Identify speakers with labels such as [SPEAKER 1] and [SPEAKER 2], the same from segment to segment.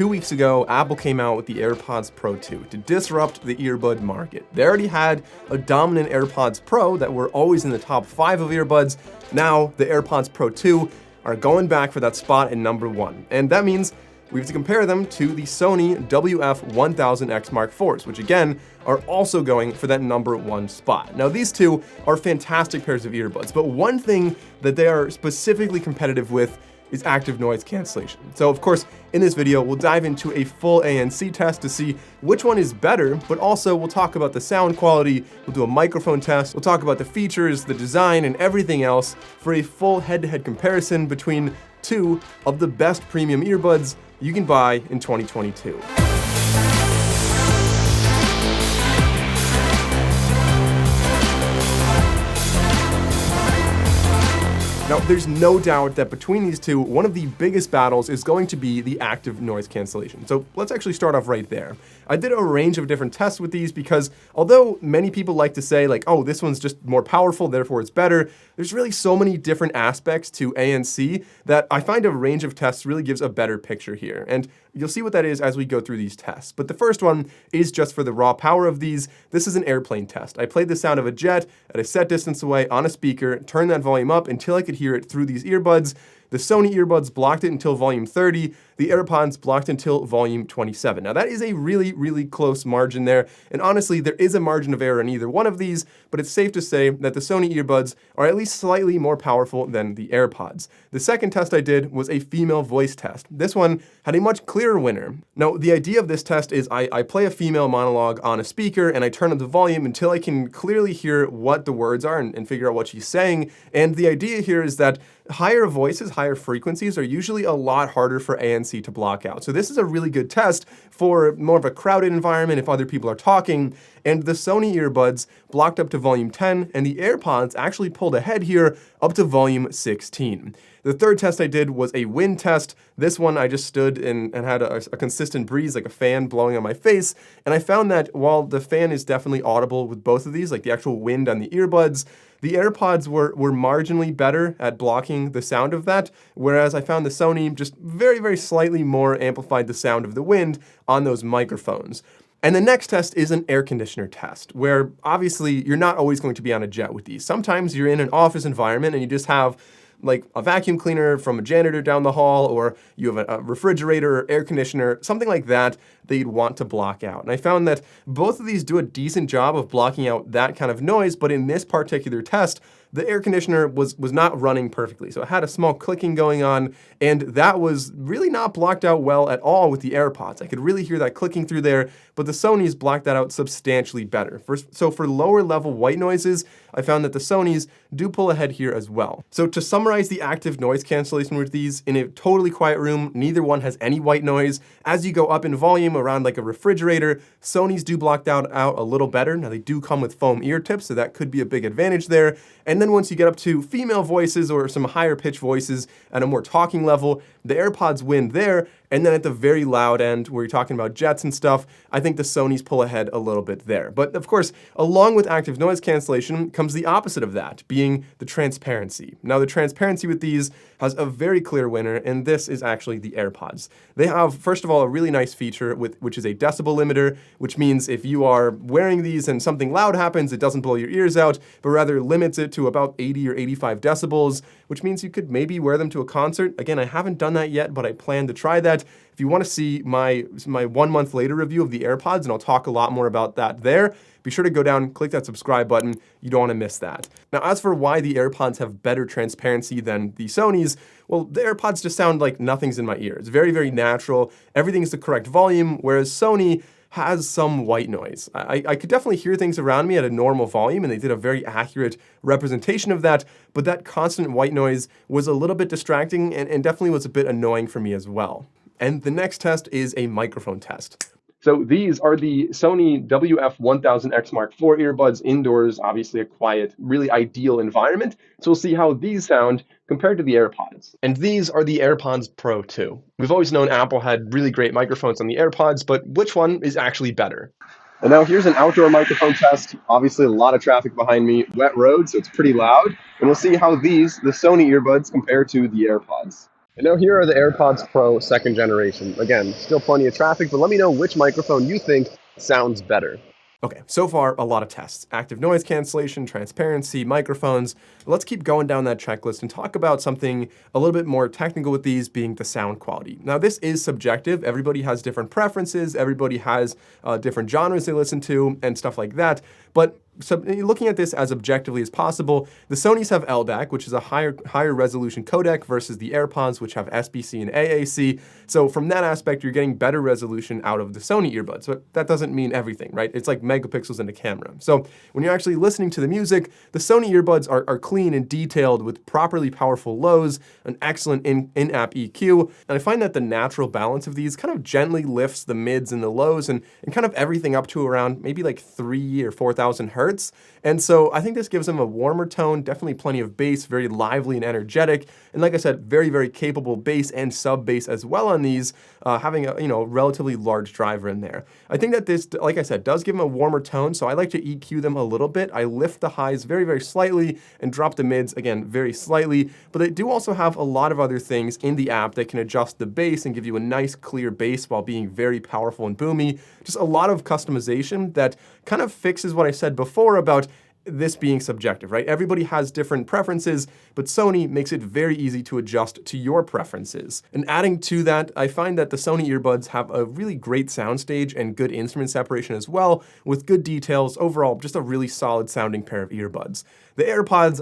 [SPEAKER 1] 2 weeks ago, Apple came out with the AirPods Pro 2 to disrupt the earbud market. They already had a dominant AirPods Pro that were always in the top 5 of earbuds. Now, the AirPods Pro 2 are going back for that spot in number 1. And that means we have to compare them to the Sony WF-1000XM4s, which again, are also going for that number 1 spot. Now, these two are fantastic pairs of earbuds, but one thing that they are specifically competitive with is active noise cancellation. So of course, in this video, we'll dive into a full ANC test to see which one is better, but also we'll talk about the sound quality, we'll do a microphone test, we'll talk about the features, the design, and everything else for a full head-to-head comparison between two of the best premium earbuds you can buy in 2022. Now, there's no doubt that between these two, one of the biggest battles is going to be the active noise cancellation. So let's actually start off right there. I did a range of different tests with these because although many people like to say like, oh, this one's just more powerful, therefore it's better, there's really so many different aspects to ANC that I find a range of tests really gives a better picture here. And you'll see what that is as we go through these tests. But the first one is just for the raw power of these. This is an airplane test. I played the sound of a jet at a set distance away on a speaker, turned that volume up until I could hear it through these earbuds. The Sony earbuds blocked it until volume 30. The AirPods blocked until volume 27. Now that is a really, really close margin there. And honestly, there is a margin of error in either one of these, but it's safe to say that the Sony earbuds are at least slightly more powerful than the AirPods. The second test I did was a female voice test. This one had a much clearer winner. Now, the idea of this test is I play a female monologue on a speaker and I turn up the volume until I can clearly hear what the words are and figure out what she's saying. And the idea here is that higher voices, higher frequencies are usually a lot harder for ANC to block out. So this is a really good test for more of a crowded environment if other people are talking. And the Sony earbuds blocked up to volume 10, and the AirPods actually pulled ahead here up to volume 16. The third test I did was a wind test. This one I just stood and had a consistent breeze, like a fan blowing on my face. And I found that while the fan is definitely audible with both of these, like the actual wind on the earbuds, the AirPods were marginally better at blocking the sound of that, whereas I found the Sony just very, very slightly more amplified the sound of the wind on those microphones. And the next test is an air conditioner test, where obviously you're not always going to be on a jet with these. Sometimes you're in an office environment and you just have like a vacuum cleaner from a janitor down the hall, or you have a refrigerator or air conditioner, something like that that you'd want to block out. And I found that both of these do a decent job of blocking out that kind of noise, but in this particular test, the air conditioner was not running perfectly. So it had a small clicking going on, and that was really not blocked out well at all with the AirPods. I could really hear that clicking through there, but the Sonys blocked that out substantially better. So for lower level white noises, I found that the Sonys do pull ahead here as well. So to summarize the active noise cancellation with these, in a totally quiet room, neither one has any white noise. As you go up in volume around like a refrigerator, Sonys do block that out a little better. Now they do come with foam ear tips, so that could be a big advantage there. And then once you get up to female voices or some higher pitch voices at a more talking level, the AirPods win there. And then at the very loud end, where you're talking about jets and stuff, I think the Sonys pull ahead a little bit there. But of course, along with active noise cancellation comes the opposite of that, being the transparency. Now, the transparency with these has a very clear winner, and this is actually the AirPods. They have, first of all, a really nice feature which is a decibel limiter, which means if you are wearing these and something loud happens, it doesn't blow your ears out, but rather limits it to about 80 or 85 decibels, which means you could maybe wear them to a concert. Again, I haven't done that yet, but I plan to try that. If you want to see my 1 month later review of the AirPods, and I'll talk a lot more about that there, be sure to go down and click that subscribe button. You don't want to miss that. Now, as for why the AirPods have better transparency than the Sonys, well, the AirPods just sound like nothing's in my ear. It's very, very natural. Everything's the correct volume, whereas Sony has some white noise. I could definitely hear things around me at a normal volume, and they did a very accurate representation of that, but that constant white noise was a little bit distracting and definitely was a bit annoying for me as well. And the next test is a microphone test. So these are the Sony WF-1000XM4 earbuds indoors, obviously a quiet, really ideal environment. So we'll see how these sound compared to the AirPods. And these are the AirPods Pro 2. We've always known Apple had really great microphones on the AirPods, but which one is actually better? And now here's an outdoor microphone test. Obviously a lot of traffic behind me, wet road, so it's pretty loud. And we'll see how the Sony earbuds compare to the AirPods.
[SPEAKER 2] And now here are the AirPods Pro second generation. Again, still plenty of traffic, but let me know which microphone you think sounds better.
[SPEAKER 1] Okay, so far, a lot of tests. Active noise cancellation, transparency, microphones. Let's keep going down that checklist and talk about something a little bit more technical with these, being the sound quality. Now, this is subjective. Everybody has different preferences. Everybody has different genres they listen to and stuff like that. But so looking at this as objectively as possible, the Sonys have LDAC, which is a higher resolution codec, versus the AirPods, which have SBC and AAC. So from that aspect, you're getting better resolution out of the Sony earbuds. But that doesn't mean everything, right? It's like megapixels in the camera. So when you're actually listening to the music, the Sony earbuds are clean and detailed with properly powerful lows, an excellent in-app EQ. And I find that the natural balance of these kind of gently lifts the mids and the lows and kind of everything up to around maybe like 3 or 4,000 hertz. And so I think this gives them a warmer tone, definitely plenty of bass, very lively and energetic. And like I said, very, very capable bass and sub bass as well on these, having a relatively large driver in there. I think that this, like I said, does give them a warmer tone. So I like to EQ them a little bit. I lift the highs very, very slightly and drop the mids again very slightly. But they do also have a lot of other things in the app that can adjust the bass and give you a nice clear bass while being very powerful and boomy. Just a lot of customization that kind of fixes what I said before about this being subjective, right? Everybody has different preferences, but Sony makes it very easy to adjust to your preferences. And adding to that, I find that the Sony earbuds have a really great soundstage and good instrument separation as well, with good details. Overall, just a really solid sounding pair of earbuds. The AirPods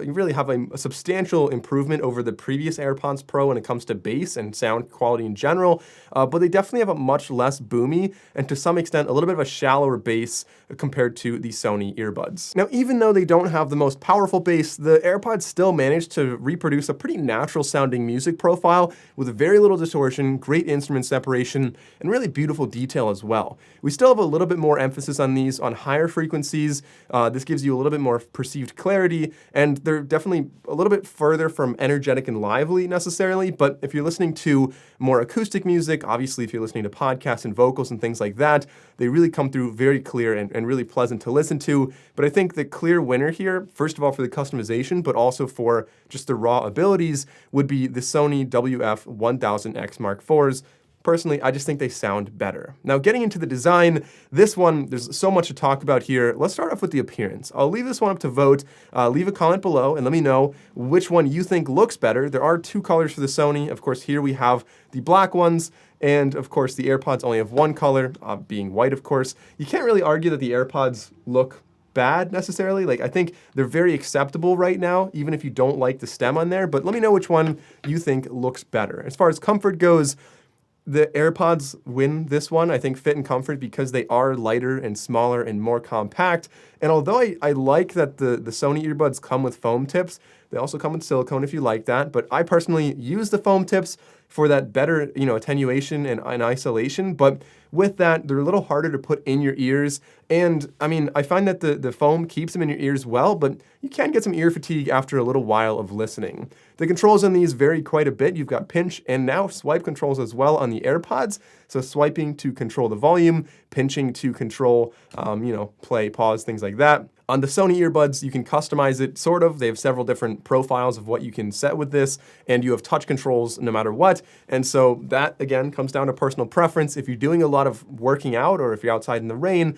[SPEAKER 1] really have a substantial improvement over the previous AirPods Pro when it comes to bass and sound quality in general, but they definitely have a much less boomy and to some extent a little bit of a shallower bass compared to the Sony earbuds. Now, even though they don't have the most powerful bass, the AirPods still manage to reproduce a pretty natural sounding music profile with very little distortion, great instrument separation, and really beautiful detail as well. We still have a little bit more emphasis on these on higher frequencies. This gives you a little bit more perceived clarity, and they're definitely a little bit further from energetic and lively necessarily, but if you're listening to more acoustic music, obviously if you're listening to podcasts and vocals and things like that, they really come through very clear and really pleasant to listen to. But I think the clear winner here, first of all for the customization, but also for just the raw abilities, would be the Sony WF-1000XM4s. Personally, I just think they sound better. Now, getting into the design, this one, there's so much to talk about here. Let's start off with the appearance. I'll leave this one up to vote. Leave a comment below and let me know which one you think looks better. There are two colors for the Sony. Of course, here we have the black ones, and of course, the AirPods only have one color, being white, of course. You can't really argue that the AirPods look bad necessarily. Like, I think they're very acceptable right now, even if you don't like the stem on there, but let me know which one you think looks better. As far as comfort goes, the AirPods win this one, I think, fit and comfort because they are lighter and smaller and more compact. And although I like that the Sony earbuds come with foam tips, they also come with silicone if you like that. But I personally use the foam tips for that better, attenuation and isolation. But with that, they're a little harder to put in your ears. And I mean, I find that the foam keeps them in your ears well, but you can get some ear fatigue after a little while of listening. The controls on these vary quite a bit. You've got pinch and now swipe controls as well on the AirPods. So swiping to control the volume, pinching to control, play, pause, things like that. On the Sony earbuds, you can customize it, sort of. They have several different profiles of what you can set with this, and you have touch controls no matter what. And so that, again, comes down to personal preference. If you're doing a lot of working out or if you're outside in the rain,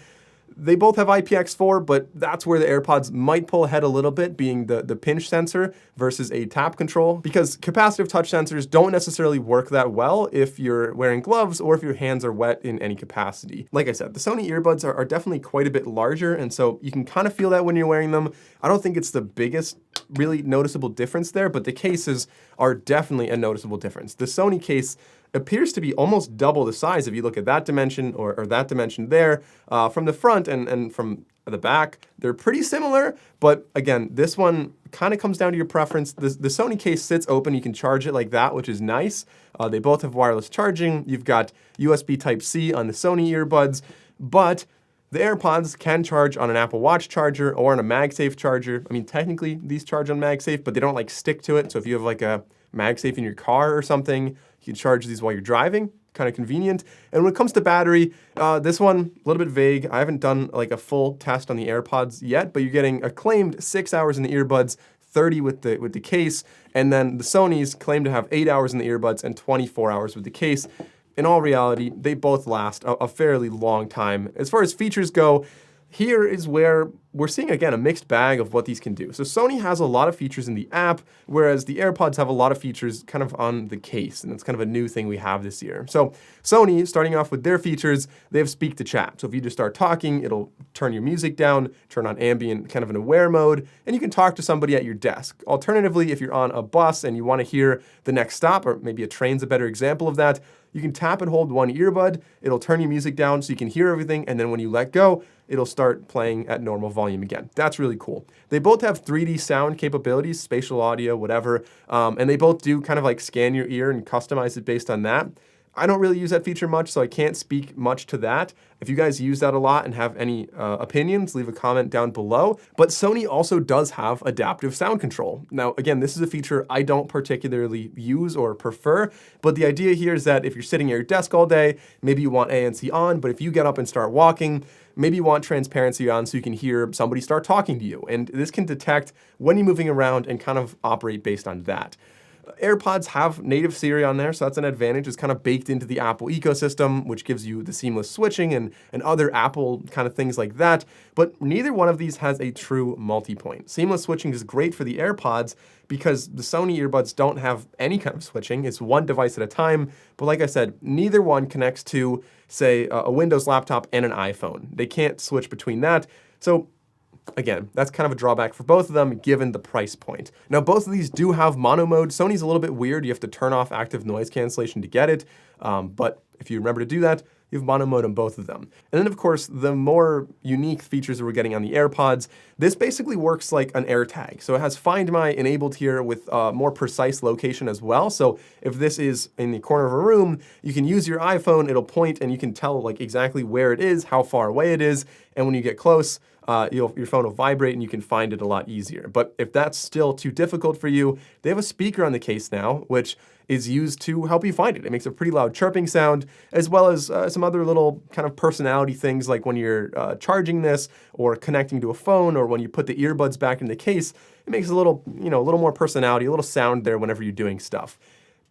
[SPEAKER 1] they both have IPX4, but that's where the AirPods might pull ahead a little bit, being the pinch sensor versus a tap control, because capacitive touch sensors don't necessarily work that well if you're wearing gloves or if your hands are wet in any capacity. Like I said, the Sony earbuds are definitely quite a bit larger, and so you can kind of feel that when you're wearing them. I don't think it's the biggest really noticeable difference there, but the cases are definitely a noticeable difference. The Sony case appears to be almost double the size if you look at that dimension or that dimension there. From the front and from the back, they're pretty similar, but again, this one kind of comes down to your preference. The Sony case sits open, you can charge it like that, which is nice. They both have wireless charging. You've got USB Type-C on the Sony earbuds, but the AirPods can charge on an Apple Watch charger or on a MagSafe charger. I mean, technically these charge on MagSafe, but they don't like stick to it. So if you have like a MagSafe in your car or something, you can charge these while you're driving. Kind of convenient. And when it comes to battery, this one, a little bit vague. I haven't done like a full test on the AirPods yet, but you're getting a claimed 6 hours in the earbuds, 30 with the case, and then the Sonys claim to have 8 hours in the earbuds and 24 hours with the case. In all reality, they both last a fairly long time. As far as features go, here is where we're seeing, again, a mixed bag of what these can do. So Sony has a lot of features in the app, whereas the AirPods have a lot of features kind of on the case, and it's kind of a new thing we have this year. So Sony, starting off with their features, they have speak to chat. So if you just start talking, it'll turn your music down, turn on ambient, kind of an aware mode, and you can talk to somebody at your desk. Alternatively, if you're on a bus and you want to hear the next stop, or maybe a train's a better example of that, you can tap and hold one earbud, it'll turn your music down so you can hear everything, and then when you let go, it'll start playing at normal volume again. That's really cool. They both have 3D sound capabilities, spatial audio, whatever, and they both do kind of like scan your ear and customize it based on that. I don't really use that feature much, so I can't speak much to that. If you guys use that a lot and have any opinions, leave a comment down below. But Sony also does have adaptive sound control. Now, again, this is a feature I don't particularly use or prefer, but the idea here is that if you're sitting at your desk all day, maybe you want ANC on, but if you get up and start walking, maybe you want transparency on so you can hear somebody start talking to you. And this can detect when you're moving around and kind of operate based on that. AirPods have native Siri on there, so that's an advantage. It's kind of baked into the Apple ecosystem, which gives you the seamless switching and other Apple kind of things like that. But neither one of these has a true multi-point. Seamless switching is great for the AirPods because the Sony earbuds don't have any kind of switching. It's one device at a time. But like I said, neither one connects to, say, a Windows laptop and an iPhone. They can't switch between that. So again, that's kind of a drawback for both of them given the price point. Now, both of these do have mono mode. Sony's a little bit weird. You have to turn off active noise cancellation to get it. But if you remember to do that, you have mono mode on both of them. And then, of course, the more unique features that we're getting on the AirPods, this basically works like an AirTag. So it has Find My enabled here with more precise location as well. So if this is in the corner of a room, you can use your iPhone, it'll point and you can tell like exactly where it is, how far away it is. And when you get close, your phone will vibrate and you can find it a lot easier. But if that's still too difficult for you, they have a speaker on the case now, which is used to help you find it. It makes a pretty loud chirping sound, as well as some other little kind of personality things like when you're charging this or connecting to a phone, or when you put the earbuds back in the case, it makes a little more personality, a little sound there whenever you're doing stuff.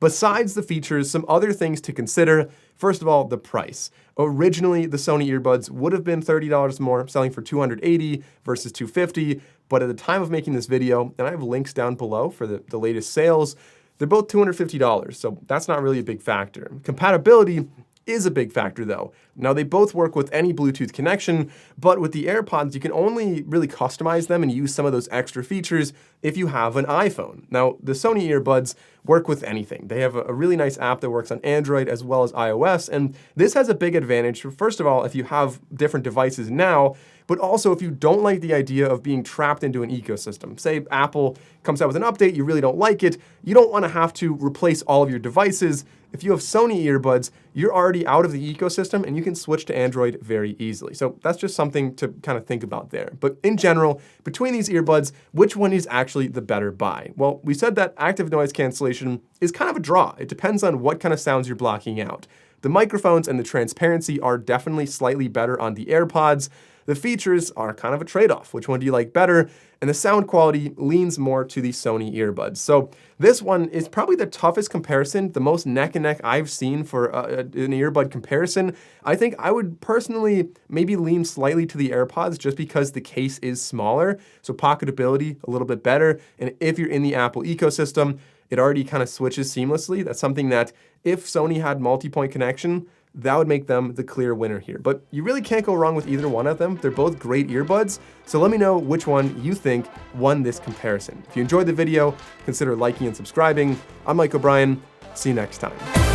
[SPEAKER 1] Besides the features, some other things to consider. First of all, the price. Originally, the Sony earbuds would have been $30 more, selling for $280 versus $250. But at the time of making this video, and I have links down below for the latest sales, they're both $250. So that's not really a big factor. Compatibility is a big factor though. Now they both work with any Bluetooth connection, but with the AirPods, you can only really customize them and use some of those extra features if you have an iPhone. Now the Sony earbuds work with anything. They have a really nice app that works on Android as well as iOS, and this has a big advantage. First of all, if you have different devices now, but also if you don't like the idea of being trapped into an ecosystem. Say Apple comes out with an update, you really don't like it, you don't want to have to replace all of your devices. If you have Sony earbuds, you're already out of the ecosystem and you can switch to Android very easily. So that's just something to kind of think about there. But in general, between these earbuds, which one is actually the better buy? Well, we said that active noise cancellation is kind of a draw. It depends on what kind of sounds you're blocking out. The microphones and the transparency are definitely slightly better on the AirPods. The features are kind of a trade-off. Which one do you like better? And the sound quality leans more to the Sony earbuds. So this one is probably the toughest comparison, the most neck and neck I've seen for an earbud comparison. I think I would personally maybe lean slightly to the AirPods just because the case is smaller. So pocketability a little bit better. And if you're in the Apple ecosystem, it already kind of switches seamlessly. That's something that if Sony had multi-point connection, that would make them the clear winner here. But you really can't go wrong with either one of them. They're both great earbuds. So let me know which one you think won this comparison. If you enjoyed the video, consider liking and subscribing. I'm Mike O'Brien. See you next time.